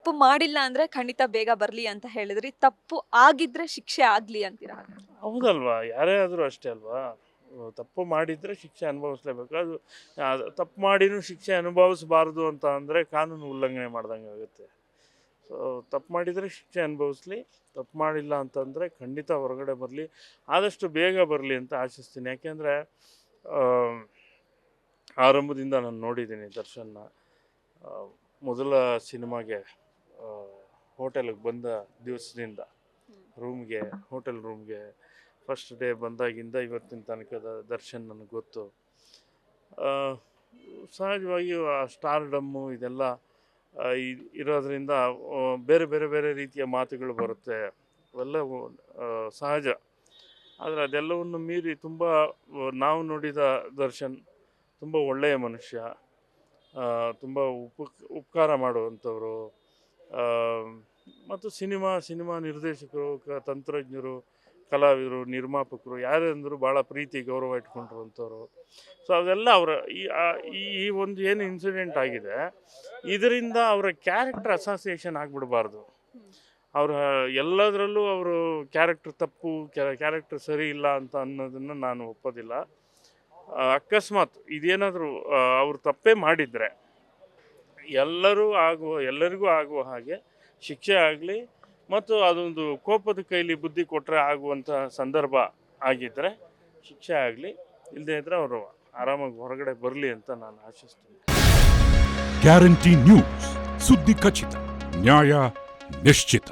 ತಪ್ಪು ಮಾಡಿಲ್ಲ ಅಂದ್ರೆ ಖಂಡಿತ ಬೇಗ ಬರ್ಲಿ ಅಂತ ಹೇಳಿದ್ರಿ. ತಪ್ಪು ಆಗಿದ್ರೆ ಶಿಕ್ಷೆ ಆಗ್ಲಿ ಅಂತೀರಾ? ಹೌದಲ್ವಾ, ಯಾರೇ ಆದರೂ ಅಷ್ಟೇ ಅಲ್ವಾ. ತಪ್ಪು ಮಾಡಿದರೆ ಶಿಕ್ಷೆ ಅನುಭವಿಸ್ಲೇಬೇಕು. ಅದು ತಪ್ಪು ಮಾಡಿನೂ ಶಿಕ್ಷೆ ಅನುಭವಿಸಬಾರ್ದು ಅಂತ ಅಂದರೆ ಕಾನೂನು ಉಲ್ಲಂಘನೆ ಮಾಡ್ದಂಗೆ ಆಗುತ್ತೆ. ಸೊ ತಪ್ಪು ಮಾಡಿದರೆ ಶಿಕ್ಷೆ ಅನುಭವಿಸ್ಲಿ, ತಪ್ಪು ಮಾಡಿಲ್ಲ ಅಂತಂದರೆ ಖಂಡಿತ ಹೊರಗಡೆ ಬರಲಿ, ಆದಷ್ಟು ಬೇಗ ಬರಲಿ ಅಂತ ಆಶಿಸ್ತೀನಿ. ಯಾಕೆಂದರೆ ಆರಂಭದಿಂದ ನಾನು ನೋಡಿದ್ದೀನಿ ದರ್ಶನ್ನ. ಆ, ಮೊದಲ ಸಿನಿಮಾಗೆ ಹೋಟೆಲಿಗೆ ಬಂದ ದಿವಸದಿಂದ ಹೋಟೆಲ್ ರೂಮ್ಗೆ ಫಸ್ಟ್ ಡೇ ಬಂದಾಗಿಂದ ಇವತ್ತಿನ ತನಕದ ದರ್ಶನ್ ನನಗೆ ಗೊತ್ತು. ಆ, ಸಹಜವಾಗಿ ಆ ಸ್ಟಾರ್ಡಮ್ಮು ಇದೆಲ್ಲ ಇರೋದ್ರಿಂದ ಬೇರೆ ಬೇರೆ ಬೇರೆ ರೀತಿಯ ಮಾತುಗಳು ಬರುತ್ತೆ, ಅವೆಲ್ಲವೂ ಸಹಜ. ಆದರೆ ಅದೆಲ್ಲವನ್ನು ಮೀರಿ ತುಂಬ ನಾವು ನೋಡಿದ ದರ್ಶನ್ ತುಂಬ ಒಳ್ಳೆಯ ಮನುಷ್ಯ, ತುಂಬ ಉಪಕಾರ ಮಾಡುವಂಥವ್ರು, ಮತ್ತು ಸಿನಿಮಾ ನಿರ್ದೇಶಕರು, ತಂತ್ರಜ್ಞರು, ಕಲಾವಿದರು, ನಿರ್ಮಾಪಕರು ಯಾರೆಂದರೂ ಭಾಳ ಪ್ರೀತಿ ಗೌರವ ಇಟ್ಕೊಂಡಿರುವಂಥವ್ರು. ಸೊ ಅದೆಲ್ಲ ಅವರ ಈ ಒಂದು ಏನು ಇನ್ಸಿಡೆಂಟ್ ಆಗಿದೆ, ಇದರಿಂದ ಅವರ ಕ್ಯಾರೆಕ್ಟರ್ ಅಸೋಸಿಯೇಷನ್ ಆಗಿಬಿಡಬಾರ್ದು. ಅವರ ಎಲ್ಲದರಲ್ಲೂ ಅವರು ಕ್ಯಾರೆಕ್ಟರ್ ತಪ್ಪು, ಕ್ಯಾರೆಕ್ಟರ್ ಸರಿ ಇಲ್ಲ ಅಂತ ಅನ್ನೋದನ್ನು ನಾನು ಒಪ್ಪೋದಿಲ್ಲ. ಅಕಸ್ಮಾತ್ ಇದೇನಾದರೂ ಅವರು ತಪ್ಪೇ ಮಾಡಿದರೆ ಎಲ್ಲರಿಗೂ ಆಗುವ ಹಾಗೆ ಶಿಕ್ಷೆ ಆಗಲಿ, ಮತ್ತು ಅದೊಂದು ಕೋಪದ ಕೈಲಿ ಬುದ್ಧಿ ಕೊಟ್ಟರೆ ಆಗುವಂಥ ಸಂದರ್ಭ ಆಗಿದ್ದರೆ ಶಿಕ್ಷೆ ಆಗಲಿ, ಇಲ್ಲದೇ ಇದ್ದರೆ ಅವರು ಆರಾಮಾಗಿ ಹೊರಗಡೆ ಬರಲಿ ಅಂತ ನಾನು ಆಶಿಸ್ತೀನಿ. ಗ್ಯಾರಂಟಿ ನ್ಯೂಸ್, ಸುದ್ದಿ ಖಚಿತ, ನ್ಯಾಯ ನಿಶ್ಚಿತ.